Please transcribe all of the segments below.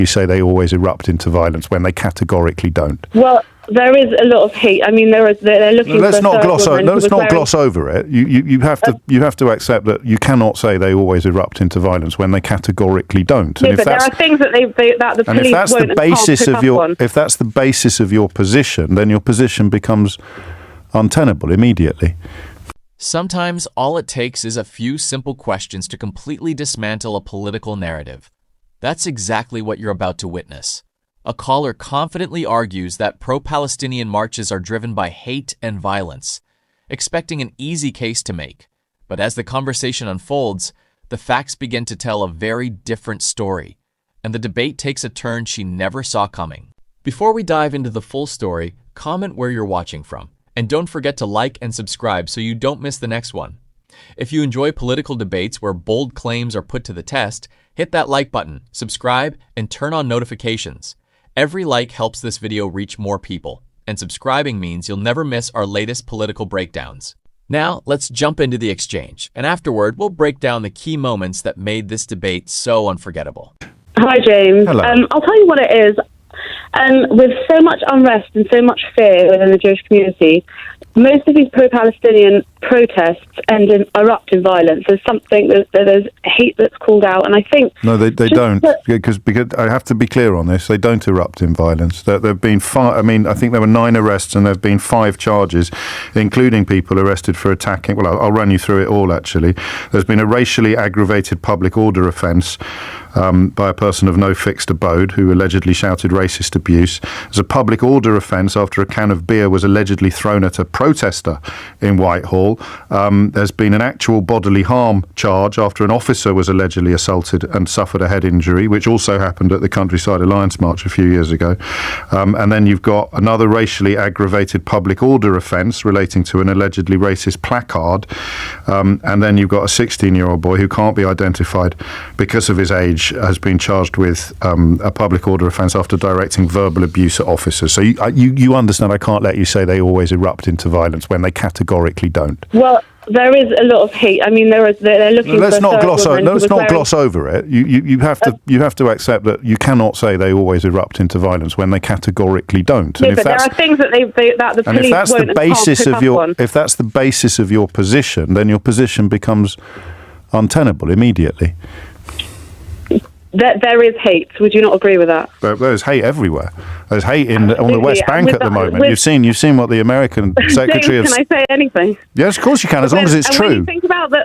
You say they always erupt into violence when they categorically don't. Well, there is a lot of hate. I mean, they're looking. Let's for not gloss over it. You have to accept that you cannot say they always erupt into violence when they categorically don't. No, but there are things that the police won't and can't pick up on. If that's the basis of your position, then your position becomes untenable immediately. Sometimes all it takes is a few simple questions to completely dismantle a political narrative. That's exactly what you're about to witness. A caller confidently argues that pro-Palestinian marches are driven by hate and violence, expecting an easy case to make. But as the conversation unfolds, the facts begin to tell a very different story, and the debate takes a turn she never saw coming. Before we dive into the full story, comment where you're watching from, and don't forget to like and subscribe so you don't miss the next one. If you enjoy political debates where bold claims are put to the test, hit that like button, subscribe, and turn on notifications. Every like helps this video reach more people, and subscribing means you'll never miss our latest political breakdowns. Now, let's jump into the exchange, and afterward, we'll break down the key moments that made this debate so unforgettable. Hi, James. Hello. I'll tell you what it is. With so much unrest and so much fear within the Jewish community, most of these pro-Palestinian protests erupt in violence. There's there's hate that's called out, and I think... No, they don't, because I have to be clear on this, they don't erupt in violence. There have been I think there were 9 arrests and there have been 5 charges, including people arrested for attacking... Well, I'll run you through it all, actually. There's been a racially aggravated public order offence by a person of no fixed abode who allegedly shouted racist abuse. There's a public order offence after a can of beer was allegedly thrown at a protester in Whitehall. There's been an actual bodily harm charge after an officer was allegedly assaulted and suffered a head injury, which also happened at the Countryside Alliance March a few years ago. And then you've got another racially aggravated public order offence relating to an allegedly racist placard. And then you've got a 16-year-old boy who can't be identified because of his age, has been charged with a public order offence after directing verbal abuse at officers. So you understand I can't let you say they always erupt into violence when they categorically don't. Well, there is a lot of hate. I mean, they're looking let's for not gloss over it. You have to accept that you cannot say they always erupt into violence when they categorically don't. Yeah, but there are things that the police won't and can't pick up on. If that's the basis of your position, then your position becomes untenable immediately. There is hate. Would you not agree with that? There's hate everywhere. There's hate on the West Bank at the moment. You've seen what the American Secretary of... Can I say anything? Yes, of course you can, as long as it's true.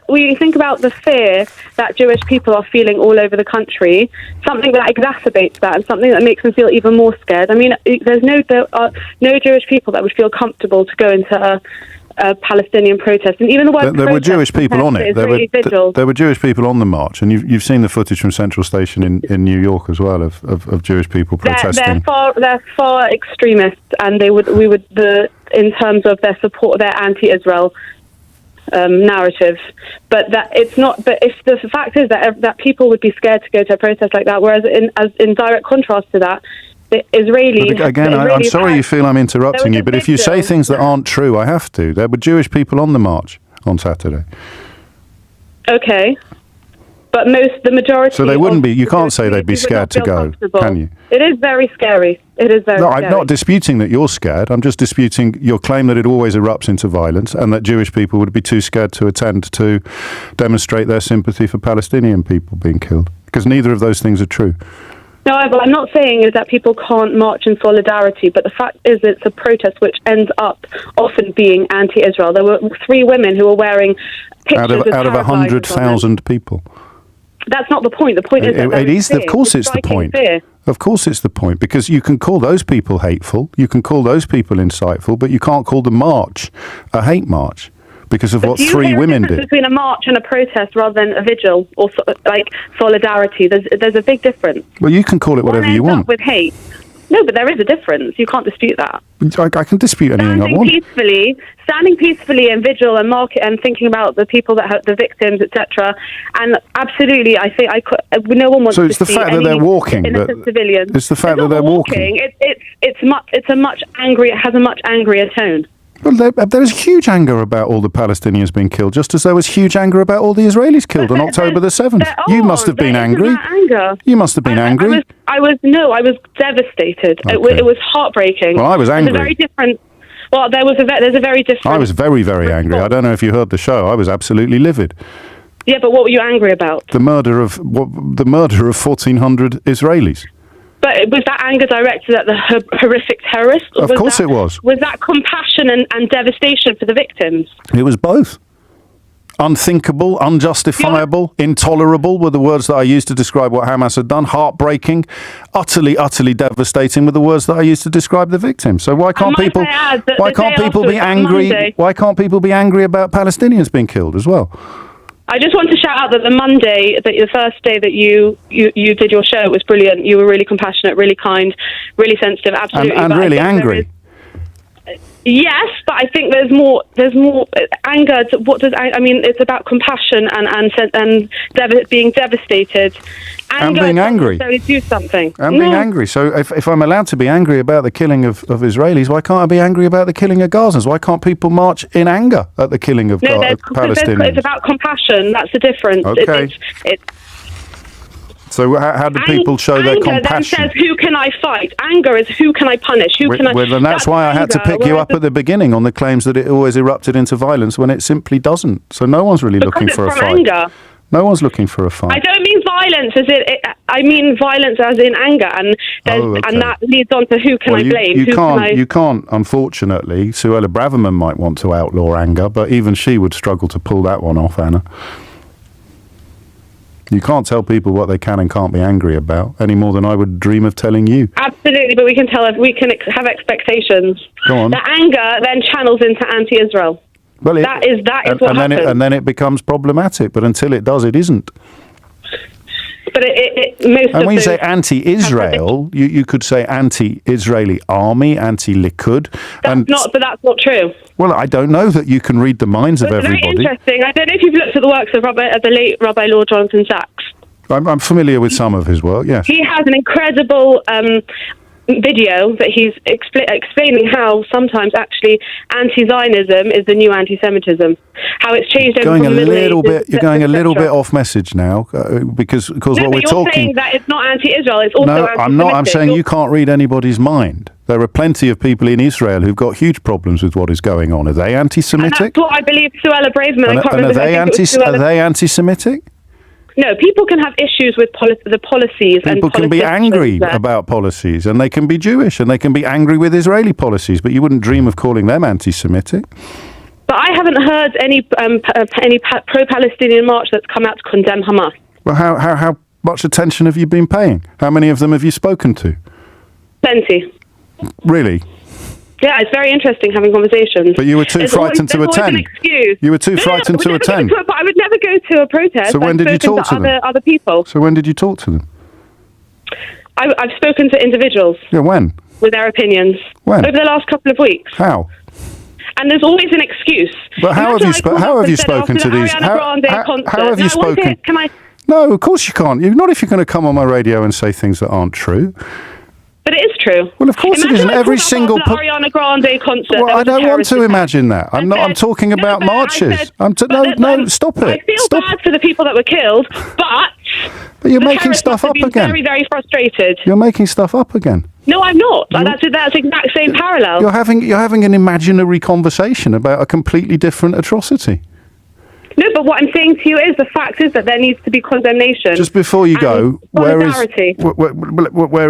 When you think about the fear that Jewish people are feeling all over the country, something that exacerbates that and something that makes them feel even more scared. I mean, there are no Jewish people that would feel comfortable to go into a Palestinian protest, and even the word there were Jewish people on it. There were Jewish people on the march, and you've seen the footage from Central Station in New York as well of Jewish people protesting. They're far extremists, and in terms of their support, their anti-Israel narrative. But it's not. But if the fact is that people would be scared to go to a protest like that, whereas in direct contrast to that, the Israeli... Again, I'm sorry you feel I'm interrupting you, but if you say things that aren't true, I have to. There were Jewish people on the march on Saturday. Okay. But the majority... So they wouldn't be... You can't say they'd be scared to go, can you? It is very scary. It is very scary. No, I'm not disputing that you're scared. I'm just disputing your claim that it always erupts into violence and that Jewish people would be too scared to attend to demonstrate their sympathy for Palestinian people being killed. Because neither of those things are true. No, what I'm not saying is that people can't march in solidarity, but the fact is it's a protest which ends up often being anti-Israel. There were 3 women who were wearing pictures out of 100,000 people. That's not the point. The point is of course it's the point. Fear. Of course it's the point, because you can call those people hateful, you can call those people insightful, but you can't call the march a hate march. Because of what 3 women did. Between a march and a protest rather than a vigil or like solidarity, there's a big difference. Well, you can call it whatever you want. With hate. No, but there is a difference. You can't dispute that. I can dispute anything I want. Standing peacefully in vigil and market and thinking about the people the victims, etc. And absolutely, I think no one wants to see. So it's the fact that they're walking. Civilians. It's the fact that they're walking. It has a much angrier tone. Well, there was huge anger about all the Palestinians being killed, just as there was huge anger about all the Israelis killed on October the 7th. You must have been angry. Anger. You must have been angry. I was devastated. Okay. It was heartbreaking. Well, I was angry. It's a very different. Well, there's a very different. I was very, very angry. I don't know if you heard the show. I was absolutely livid. Yeah, but what were you angry about? The murder of 1,400 Israelis. But was that anger directed at the horrific terrorists? Of course it was. Was that compassion and devastation for the victims? It was both. Unthinkable, unjustifiable, intolerable were the words that I used to describe what Hamas had done. Heartbreaking, utterly, utterly devastating were the words that I used to describe the victims. So why can't people? Why can't people be angry? Why can't people be angry about Palestinians being killed as well? I just want to shout out that the first day that you did your show, it was brilliant. You were really compassionate, really kind, really sensitive, absolutely, and really angry. Yes, but I think there's more anger. What does I mean? It's about compassion and being devastated. Anger and being angry. Doesn't necessarily do something. And being angry. So if I'm allowed to be angry about the killing of Israelis, why can't I be angry about the killing of Gazans? Why can't people march in anger at the killing of Palestinians? It's about compassion. That's the difference. Okay. So how do people show their compassion? Anger then says, who can I fight? Anger is, who can I punish? And that's why I had to pick you up at the beginning on the claims that it always erupted into violence when it simply doesn't. So no one's really looking for a fight. Anger. No one's looking for a fight. I don't mean violence I mean violence as in anger, and that leads on to who can I blame? You can't, unfortunately. Suella Braverman might want to outlaw anger, but even she would struggle to pull that one off, Anna. You can't tell people what they can and can't be angry about any more than I would dream of telling you. Absolutely, but we can have expectations. Go on. The anger then channels into anti-Israel. Well, that is what happens. And then it becomes problematic. But until it does, it isn't. But when you say anti-Israel, you could say anti-Israeli army, anti-Likud. But that's not true. Well, I don't know that you can read the minds of everybody. Very interesting. I don't know if you've looked at the works of the late Rabbi Lord Jonathan Sachs. I'm familiar with some of his work, yes. He has an incredible video that he's explaining how sometimes actually anti-Zionism is the new anti-Semitism. How it's changed over from the Middle Ages. You're going a little bit off message now because what we're talking. You're saying that it's not anti-Israel. It's also anti-Semitic. I'm not. I'm saying you can't read anybody's mind. There are plenty of people in Israel who've got huge problems with what is going on. Are they anti-Semitic? And that's what I believe Suella Braverman. Are they anti-Semitic? No, people can have issues with the policies. People can be angry about policies, and they can be Jewish, and they can be angry with Israeli policies, but you wouldn't dream of calling them anti-Semitic. But I haven't heard any pro-Palestinian march that's come out to condemn Hamas. Well, how much attention have you been paying? How many of them have you spoken to? Plenty. Really? Yeah, it's very interesting having conversations. But you were too frightened to attend. You were too frightened to attend. But I would never go to a protest. So when did you talk to them? Other people. So when did you talk to them? I've spoken to individuals. Yeah, when? With their opinions. When? Over the last couple of weeks. How? And there's always an excuse. But how have you spoken to these? How have you spoken? Can I? No, of course you can't. Not if you're going to come on my radio and say things that aren't true. But it is true. Well, of course it isn't. Every single Ariana Grande concert. Well, I don't want to imagine that. I'm talking about marches. Stop it. I feel bad for the people that were killed, but you're making stuff up again. Very, very frustrated. You're making stuff up again. No, I'm not. That's the exact same parallel. You're having an imaginary conversation about a completely different atrocity. No, but what I'm saying to you is the fact is that there needs to be condemnation. Just before you go, where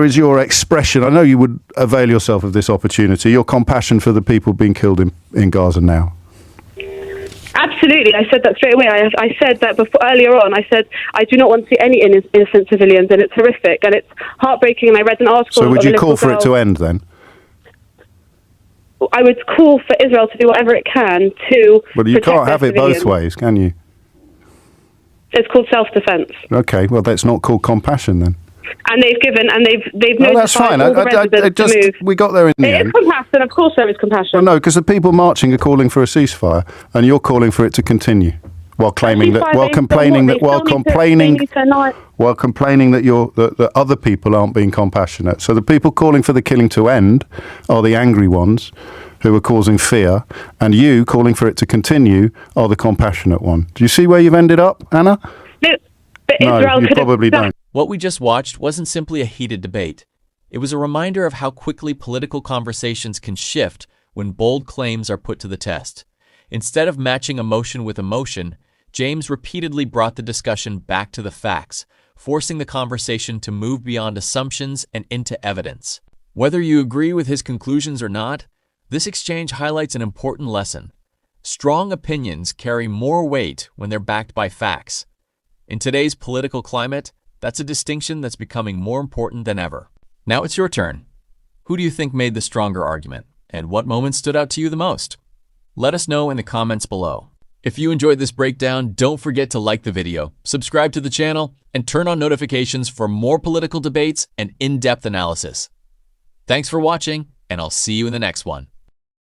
is your expression? I know you would avail yourself of this opportunity, your compassion for the people being killed in Gaza now. Absolutely. I said that straight away. I said that earlier on. I said I do not want to see any innocent civilians, and it's horrific, and it's heartbreaking, and I read an article. So would you call for it to end then? I would call for Israel to do whatever it can to. Well, you can't have it both ways, can you? It's called self-defense. Okay, well, that's not called compassion then. And they've no, that's fine. We got there in the end. It is compassion, of course. There is compassion. Well, no, because the people marching are calling for a ceasefire, and you're calling for it to complaining that other people aren't being compassionate. So the people calling for the killing to end are the angry ones who are causing fear, and you calling for it to continue are the compassionate one. Do you see where you've ended up, Anna? No, but No, Israel you could have probably don't. What we just watched wasn't simply a heated debate. It was a reminder of how quickly political conversations can shift when bold claims are put to the test. Instead of matching emotion with emotion, James repeatedly brought the discussion back to the facts, forcing the conversation to move beyond assumptions and into evidence. Whether you agree with his conclusions or not, this exchange highlights an important lesson. Strong opinions carry more weight when they're backed by facts. In today's political climate, that's a distinction that's becoming more important than ever. Now it's your turn. Who do you think made the stronger argument, and what moments stood out to you the most? Let us know in the comments below. If you enjoyed this breakdown, don't forget to like the video, subscribe to the channel, and turn on notifications for more political debates and in-depth analysis. Thanks for watching, and I'll see you in the next one.